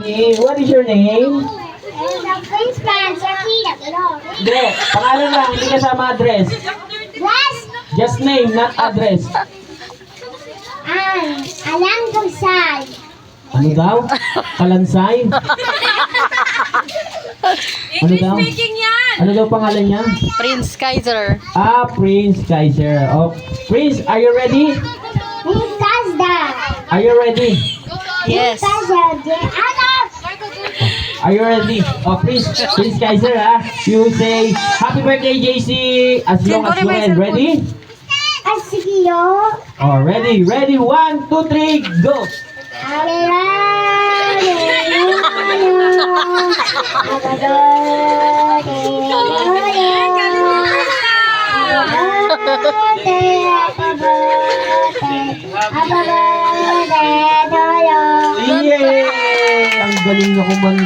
What is your name? Prince Francis Aquino. Hindi, pangalan lang, hindi kasama address. Yes! Just name, not address. Alang Gonzal. Ano daw? Kalansay? Ano daw? Ano daw pangalan niya? Prince Kaiser. Prince Kaiser. Oh, Prince, are you ready? Prince Kazda. Are you ready? Yes. Kazda. Are you ready? Oh, Prince Kaiser, you say, Happy birthday, JC, as long as you can. Ready? Asigio. Oh, ready, 1, 2, 3, go! Yay! Ang galing na kumanta.